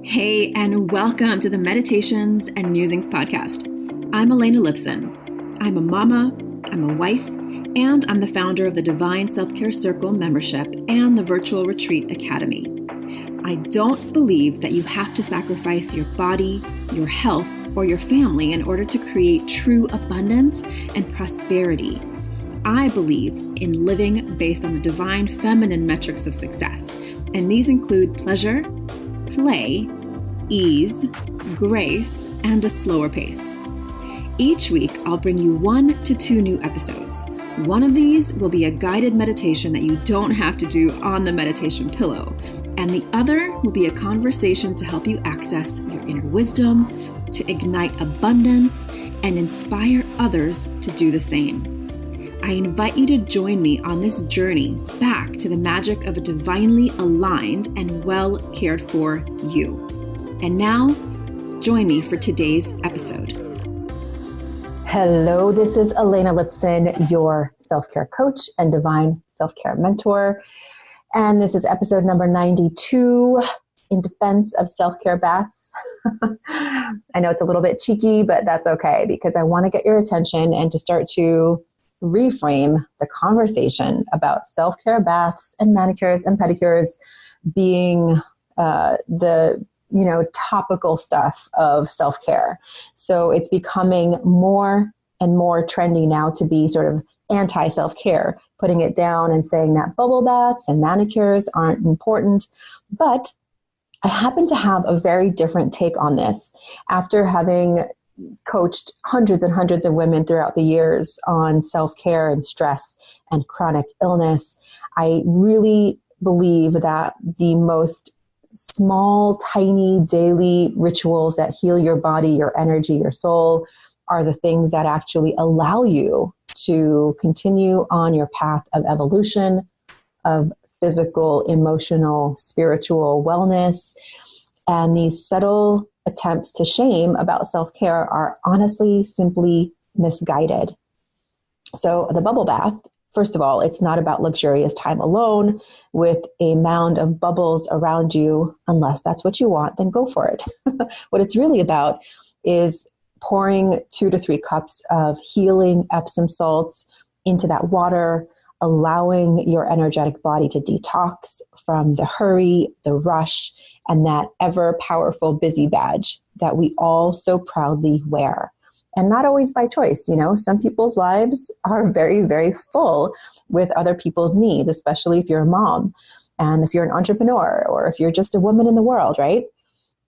Hey, and welcome to the Meditations and Musings podcast. I'm Elena Lipson. I'm a mama, I'm a wife, and I'm the founder of the Divine Self-Care Circle membership and the Virtual Retreat Academy. I don't believe that you have to sacrifice your body, your health, or your family in order to create true abundance and prosperity. I believe in living based on the divine feminine metrics of success, and these include pleasure, play, ease, grace, and a slower pace. Each week, I'll bring you 1 to 2 new episodes. One of these will be a guided meditation that you don't have to do on the meditation pillow, and the other will be a conversation to help you access your inner wisdom, to ignite abundance, and inspire others to do the same. I invite you to join me on this journey back to the magic of a divinely aligned and well cared for you. And now, join me for today's episode. Hello, this is Elena Lipson, your self-care coach and divine self-care mentor. And this is episode number 92 in defense of self-care baths. I know it's a little bit cheeky, but that's okay because I want to get your attention and to start to reframe the conversation about self-care baths and manicures and pedicures being the topical stuff of self-care. So it's becoming more and more trendy now to be sort of anti-self-care, putting it down and saying that bubble baths and manicures aren't important. But I happen to have a very different take on this after having coached hundreds and hundreds of women throughout the years on self-care and stress and chronic illness. I really believe that the most small, tiny, daily rituals that heal your body, your energy, your soul are the things that actually allow you to continue on your path of evolution, of physical, emotional, spiritual wellness. And these subtle attempts to shame about self-care are honestly simply misguided. So the bubble bath, first of all, it's not about luxurious time alone with a mound of bubbles around you. Unless that's what you want, then go for it. What it's really about is pouring 2 to 3 cups of healing Epsom salts into that water, allowing your energetic body to detox from the hurry, the rush, and that ever powerful busy badge that we all so proudly wear. And not always by choice, some people's lives are very, very full with other people's needs, especially if you're a mom and if you're an entrepreneur or if you're just a woman in the world, right?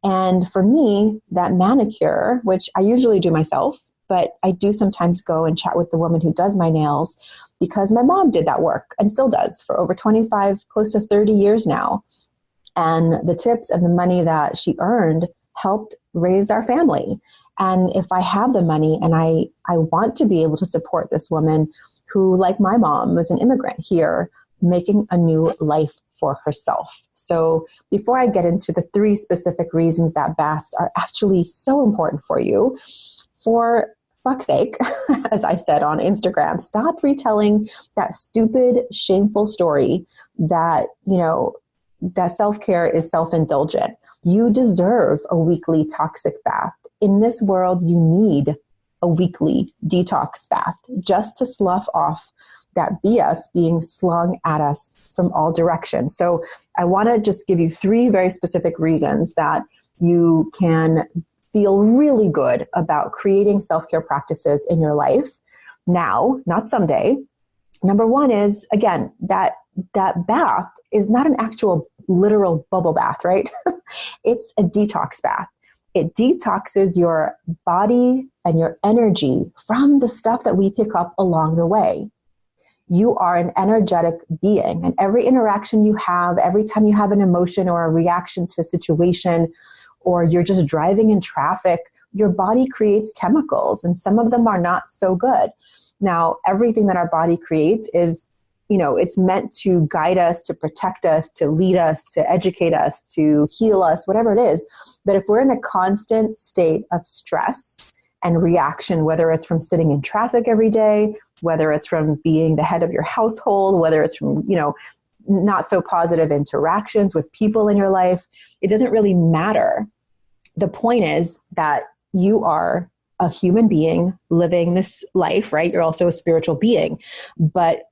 And for me, that manicure, which I usually do myself, but I do sometimes go and chat with the woman who does my nails because my mom did that work and still does for over 25, close to 30 years now. And the tips and the money that she earned helped raise our family. And if I have the money and I want to be able to support this woman who, like my mom, was an immigrant here, making a new life for herself. So before I get into the 3 specific reasons that baths are actually so important for you, for fuck's sake, as I said on Instagram, stop retelling that stupid, shameful story that, that self-care is self-indulgent. You deserve a weekly toxic bath. In this world, you need a weekly detox bath just to slough off that BS being slung at us from all directions. So I want to just give you 3 very specific reasons that you can feel really good about creating self-care practices in your life now, not someday. Number 1 is, again, that bath is not an actual literal bubble bath, right? It's a detox bath. It detoxes your body and your energy from the stuff that we pick up along the way. You are an energetic being, and every interaction you have, every time you have an emotion or a reaction to a situation, or you're just driving in traffic, your body creates chemicals, and some of them are not so good. Now, everything that our body creates is, it's meant to guide us, to protect us, to lead us, to educate us, to heal us, whatever it is. But if we're in a constant state of stress and reaction, whether it's from sitting in traffic every day, whether it's from being the head of your household, whether it's from, not so positive interactions with people in your life. It doesn't really matter. The point is that you are a human being living this life, right? You're also a spiritual being. But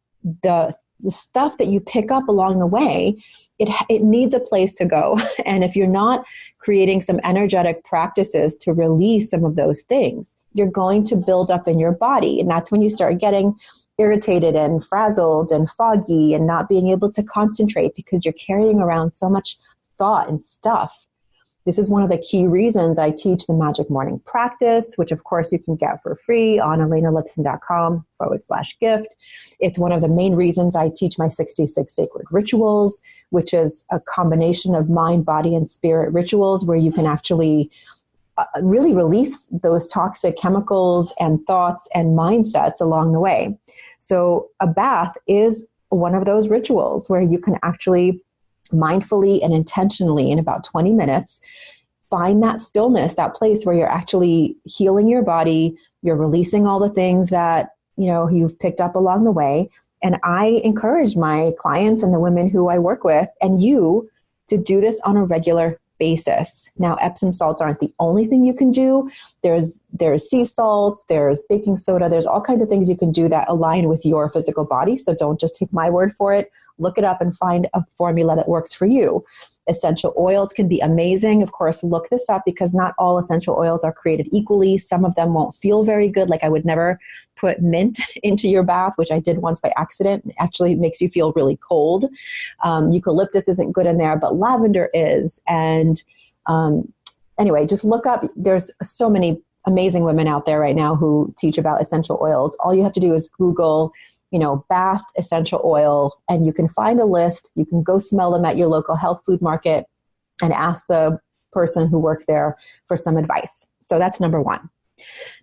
the stuff that you pick up along the way, it needs a place to go. And if you're not creating some energetic practices to release some of those things, you're going to build up in your body. And that's when you start getting irritated and frazzled and foggy and not being able to concentrate because you're carrying around so much thought and stuff. This is one of the key reasons I teach the Magic Morning Practice, which of course you can get for free on elenalipson.com/gift. It's one of the main reasons I teach my 66 sacred rituals, which is a combination of mind, body, and spirit rituals where you can actually really release those toxic chemicals and thoughts and mindsets along the way. So a bath is one of those rituals where you can actually mindfully and intentionally in about 20 minutes, find that stillness, that place where you're actually healing your body, you're releasing all the things that, you've picked up along the way. And I encourage my clients and the women who I work with and you to do this on a regular basis. Now, Epsom salts aren't the only thing you can do. There's sea salts, there's baking soda, there's all kinds of things you can do that align with your physical body. So don't just take my word for it. Look it up and find a formula that works for you. Essential oils can be amazing. Of course, look this up because not all essential oils are created equally. Some of them won't feel very good. Like I would never put mint into your bath, which I did once by accident. It actually makes you feel really cold. Eucalyptus isn't good in there, but lavender is. And anyway, just look up. There's so many amazing women out there right now who teach about essential oils. All you have to do is Google bath essential oil, and you can find a list. You can go smell them at your local health food market and ask the person who works there for some advice. So that's number one.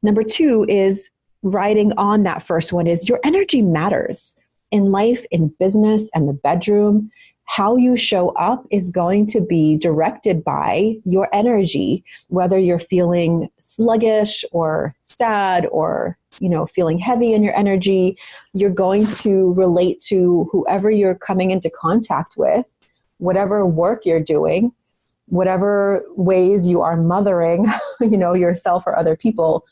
Number two is riding on that first one is your energy matters in life, in business, and the bedroom. How you show up is going to be directed by your energy, whether you're feeling sluggish or sad or feeling heavy in your energy. You're going to relate to whoever you're coming into contact with, whatever work you're doing, whatever ways you are mothering, yourself or other people.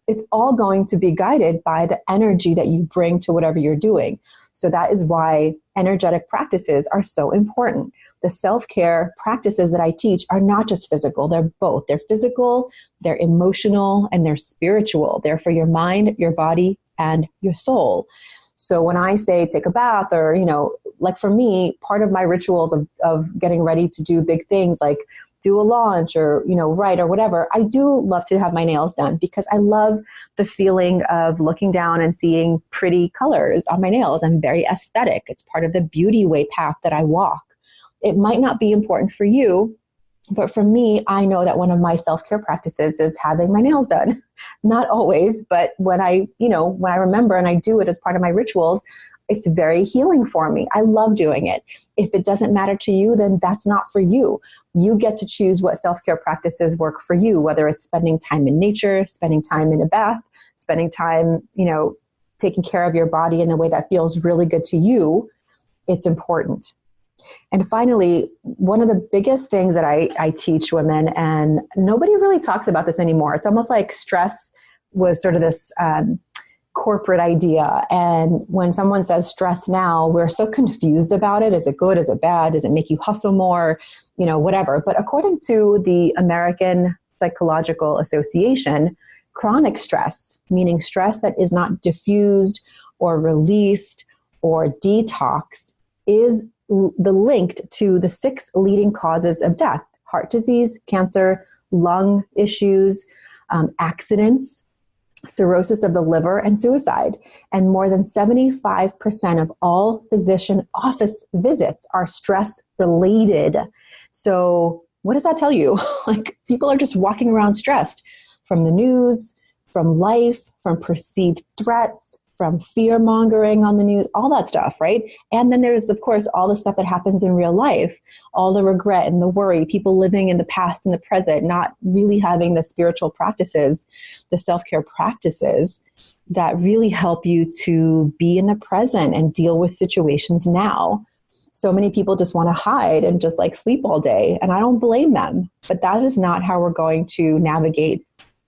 It's all going to be guided by the energy that you bring to whatever you're doing. So that is why energetic practices are so important. The self-care practices that I teach are not just physical. They're both. They're physical, they're emotional, and they're spiritual. They're for your mind, your body, and your soul. So when I say take a bath or, like for me, part of my rituals of getting ready to do big things like do a launch or, write or whatever, I do love to have my nails done because I love the feeling of looking down and seeing pretty colors on my nails. I'm very aesthetic. It's part of the beauty way path that I walk. It might not be important for you, but for me, I know that one of my self-care practices is having my nails done. Not always, but when I remember and I do it as part of my rituals, it's very healing for me. I love doing it. If it doesn't matter to you, then that's not for you. You get to choose what self-care practices work for you, whether it's spending time in nature, spending time in a bath, spending time, taking care of your body in a way that feels really good to you. It's important. And finally, one of the biggest things that I teach women, and nobody really talks about this anymore. It's almost like stress was sort of this corporate idea. And when someone says stress now, we're so confused about it. Is it good? Is it bad? Does it make you hustle more? Whatever. But according to the American Psychological Association, chronic stress, meaning stress that is not diffused or released or detoxed, is the linked to the 6 leading causes of death: heart disease, cancer, lung issues, accidents, cirrhosis of the liver, and suicide. And more than 75% of all physician office visits are stress related. So what does that tell you? Like, people are just walking around stressed from the news, from life, from perceived threats, from fear mongering on the news, all that stuff, right? And then there's, of course, all the stuff that happens in real life, all the regret and the worry, people living in the past and the present, not really having the spiritual practices, the self-care practices that really help you to be in the present and deal with situations now. So many people just want to hide and just like sleep all day. And I don't blame them, but that is not how we're going to navigate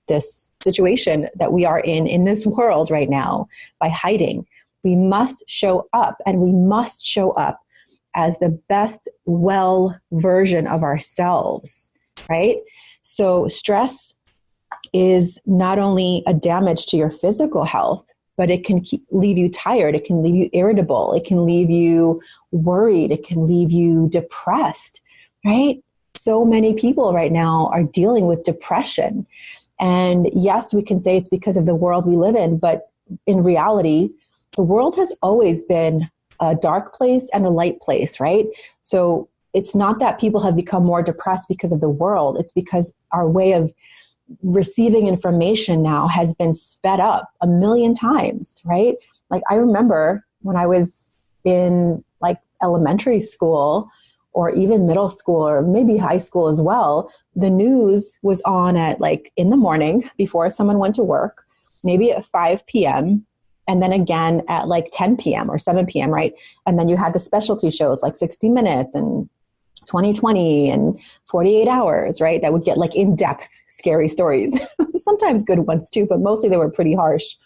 this situation that we are in this world right now, by hiding. We must show up, and we must show up as the best well version of ourselves, right? So stress is not only a damage to your physical health, but it can leave you tired. It can leave you irritable. It can leave you worried. It can leave you depressed, right? So many people right now are dealing with depression. And yes, we can say it's because of the world we live in, but in reality, the world has always been a dark place and a light place, right? So it's not that people have become more depressed because of the world. It's because our way of receiving information now has been sped up a million times, right? Like I remember when I was in like elementary school or even middle school or maybe high school as well, the news was on at like in the morning before someone went to work, maybe at 5 p.m., and then again at like 10 p.m. or 7 p.m., right? And then you had the specialty shows like 60 Minutes and 2020 and 48 Hours, right? That would get like in-depth, scary stories. Sometimes good ones too, but mostly they were pretty harsh.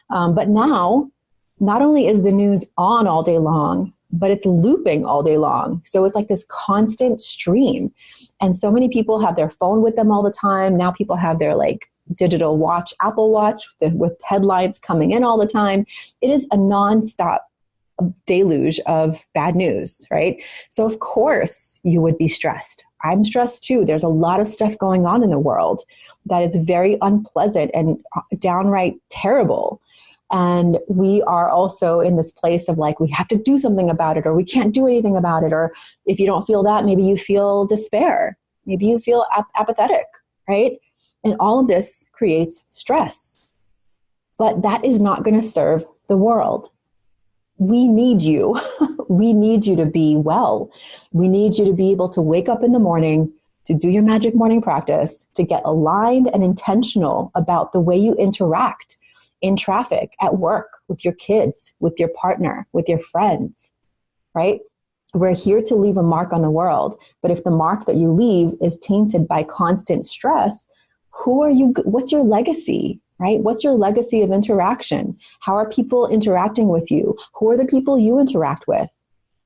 But now, not only is the news on all day long, but it's looping all day long. So it's like this constant stream. And so many people have their phone with them all the time. Now people have their like digital watch, Apple Watch, with headlines coming in all the time. It is a nonstop deluge of bad news, right? So of course you would be stressed. I'm stressed too. There's a lot of stuff going on in the world that is very unpleasant and downright terrible. And we are also in this place of like, we have to do something about it, or we can't do anything about it. Or if you don't feel that, maybe you feel despair. Maybe you feel apathetic, right? And all of this creates stress. But that is not going to serve the world. We need you. We need you to be well. We need you to be able to wake up in the morning, to do your magic morning practice, to get aligned and intentional about the way you interact in traffic, at work, with your kids, with your partner, with your friends, right? We're here to leave a mark on the world. But if the mark that you leave is tainted by constant stress, what's your legacy, right? What's your legacy of interaction? How are people interacting with you? Who are the people you interact with?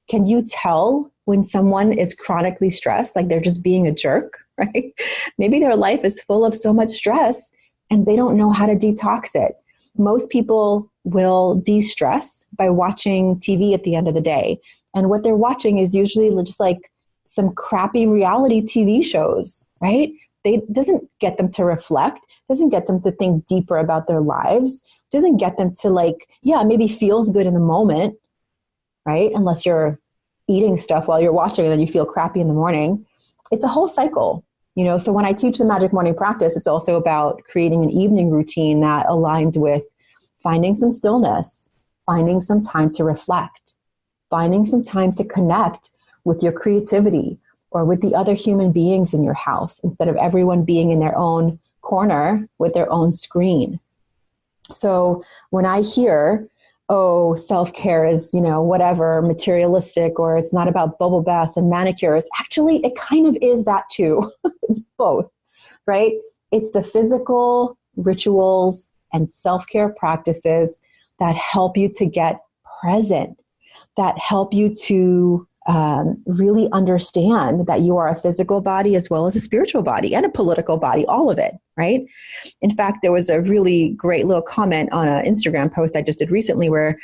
Can you tell when someone is chronically stressed, like they're just being a jerk, right? Maybe their life is full of so much stress and they don't know how to detox it. Most people will de-stress by watching TV at the end of the day. And what they're watching is usually just like some crappy reality TV shows, right? It doesn't get them to reflect, doesn't get them to think deeper about their lives, doesn't get them to like, yeah, maybe feels good in the moment, right? Unless you're eating stuff while you're watching and then you feel crappy in the morning. It's a whole cycle. So when I teach the Magic Morning Practice, it's also about creating an evening routine that aligns with finding some stillness, finding some time to reflect, finding some time to connect with your creativity or with the other human beings in your house, instead of everyone being in their own corner with their own screen. So when I hear, oh, self-care is, whatever, materialistic, or it's not about bubble baths and manicures. Actually, it kind of is that too. It's both, right? It's the physical rituals and self-care practices that help you to get present, that help you to really understand that you are a physical body as well as a spiritual body and a political body, all of it, right? In fact, there was a really great little comment on an Instagram post I just did recently where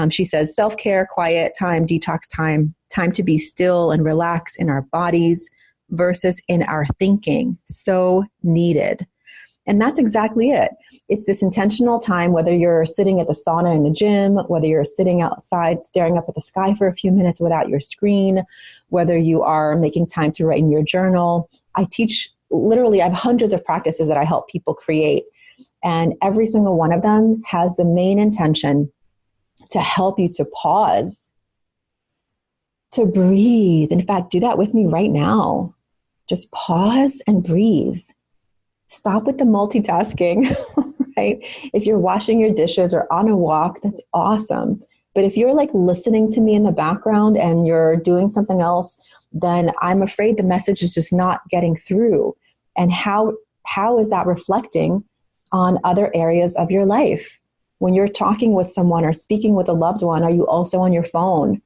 she says, self-care, quiet time, detox time, time to be still and relax in our bodies versus in our thinking. So needed. And that's exactly it. It's this intentional time, whether you're sitting at the sauna in the gym, whether you're sitting outside staring up at the sky for a few minutes without your screen, whether you are making time to write in your journal. I have hundreds of practices that I help people create. And every single one of them has the main intention to help you to pause, to breathe. In fact, do that with me right now. Just pause and breathe. Stop with the multitasking, right? If you're washing your dishes or on a walk, that's awesome. But if you're like listening to me in the background and you're doing something else, then I'm afraid the message is just not getting through. And how is that reflecting on other areas of your life? When you're talking with someone or speaking with a loved one, are you also on your phone,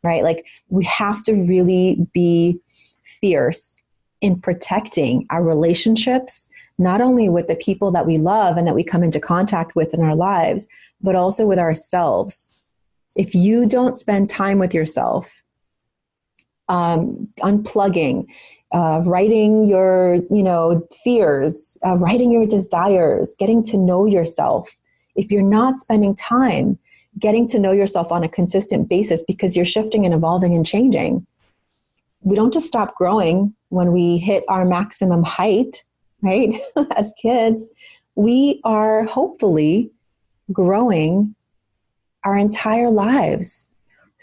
right? Like, we have to really be fierce in protecting our relationships, not only with the people that we love and that we come into contact with in our lives, but also with ourselves. If you don't spend time with yourself, unplugging, writing your, fears, writing your desires, getting to know yourself. If you're not spending time getting to know yourself on a consistent basis because you're shifting and evolving and changing, we don't just stop growing when we hit our maximum height, right? As kids, we are hopefully growing our entire lives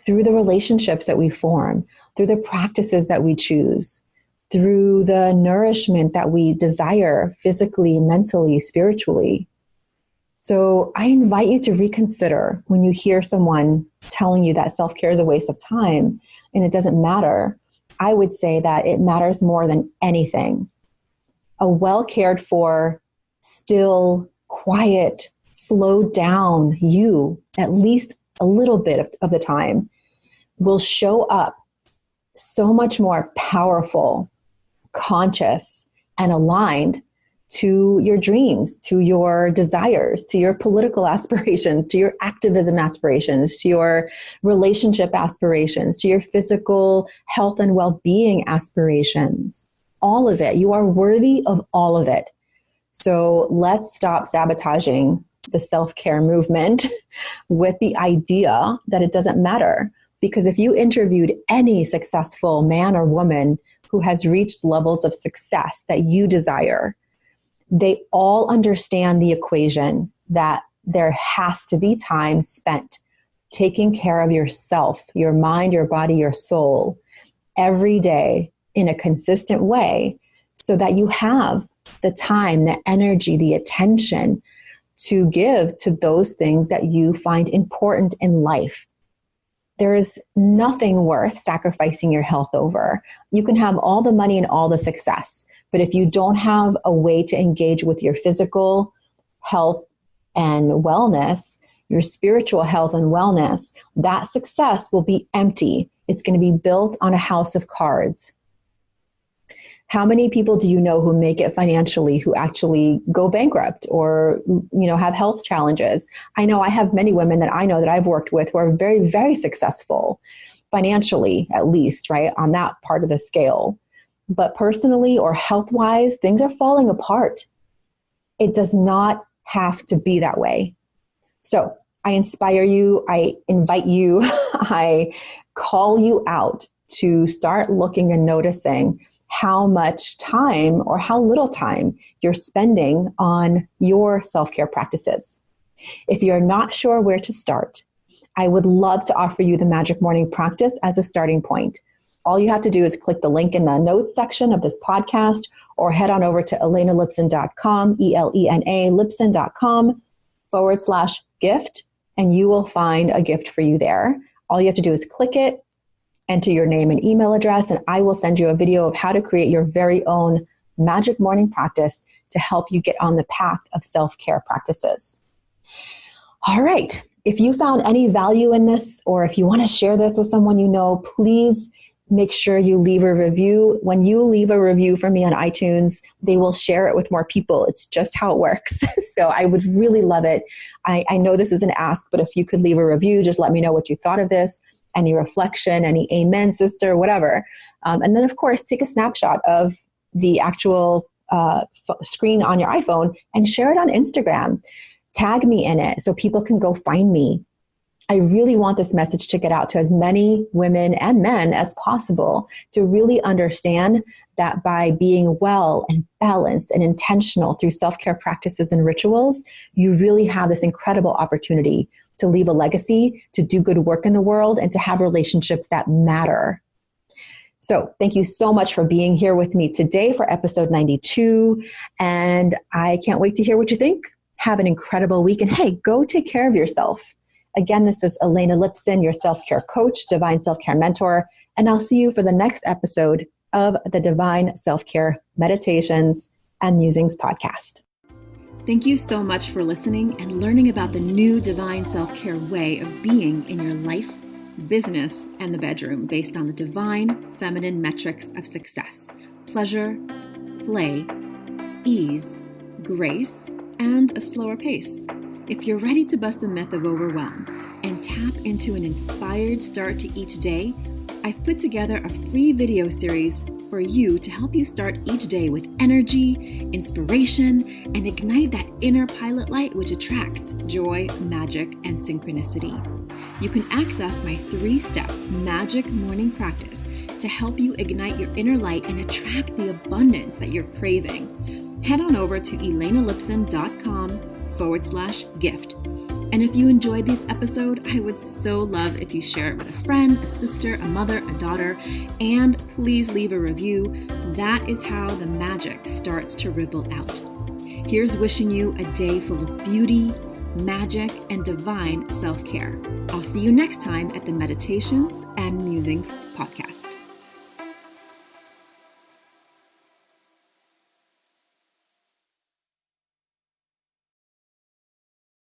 through the relationships that we form, through the practices that we choose, through the nourishment that we desire physically, mentally, spiritually. So I invite you to reconsider when you hear someone telling you that self-care is a waste of time and it doesn't matter. I would say that it matters more than anything. A well cared for, still, quiet, slow down you, at least a little bit of the time, will show up so much more powerful, conscious, and aligned to your dreams, to your desires, to your political aspirations, to your activism aspirations, to your relationship aspirations, to your physical health and well-being aspirations. All of it. You are worthy of all of it. So let's stop sabotaging the self-care movement with the idea that it doesn't matter. Because if you interviewed any successful man or woman who has reached levels of success that you desire, they all understand the equation that there has to be time spent taking care of yourself, your mind, your body, your soul, every day in a consistent way, so that you have the time, the energy, the attention to give to those things that you find important in life. There is nothing worth sacrificing your health over. You can have all the money and all the success, but if you don't have a way to engage with your physical health and wellness, your spiritual health and wellness, that success will be empty. It's going to be built on a house of cards. How many people do you know who make it financially who actually go bankrupt or, have health challenges? I know I have many women that I know that I've worked with who are very, very successful financially, at least, right, on that part of the scale. But personally or health-wise, things are falling apart. It does not have to be that way. So I inspire you, I invite you, I call you out to start looking and noticing how much time or how little time you're spending on your self-care practices. If you're not sure where to start, I would love to offer you the Magic Morning Practice as a starting point. All you have to do is click the link in the notes section of this podcast or head on over to elenalipson.com, ELENA Lipson.com/gift, and you will find a gift for you there. All you have to do is click it, enter your name and email address, and I will send you a video of how to create your very own Magic Morning Practice to help you get on the path of self-care practices. All right. If you found any value in this, or if you want to share this with someone you know, please make sure you leave a review. When you leave a review for me on iTunes, they will share it with more people. It's just how it works. So I would really love it. I know this is an ask, but if you could leave a review, just let me know what you thought of this. Any reflection, any amen, sister, whatever. And then, of course, take a snapshot of the actual screen on your iPhone and share it on Instagram. Tag me in it so people can go find me. I really want this message to get out to as many women and men as possible to really understand that by being well and balanced and intentional through self-care practices and rituals, you really have this incredible opportunity to leave a legacy, to do good work in the world, and to have relationships that matter. So thank you so much for being here with me today for episode 92. And I can't wait to hear what you think. Have an incredible week. And hey, go take care of yourself. Again, this is Elena Lipson, your self-care coach, divine self-care mentor, and I'll see you for the next episode of the Divine Self-Care Meditations and Musings podcast. Thank you so much for listening and learning about the new divine self-care way of being in your life, business, and the bedroom based on the divine feminine metrics of success: pleasure, play, ease, grace, and a slower pace. If you're ready to bust the myth of overwhelm and tap into an inspired start to each day, I've put together a free video series for you to help you start each day with energy, inspiration, and ignite that inner pilot light which attracts joy, magic, and synchronicity. You can access my 3-step magic morning practice to help you ignite your inner light and attract the abundance that you're craving. Head on over to elenalipson.com/gift. And if you enjoyed this episode, I would so love if you share it with a friend, a sister, a mother, a daughter, and please leave a review. That is how the magic starts to ripple out. Here's wishing you a day full of beauty, magic, and divine self-care. I'll see you next time at the Meditations and Musings podcast.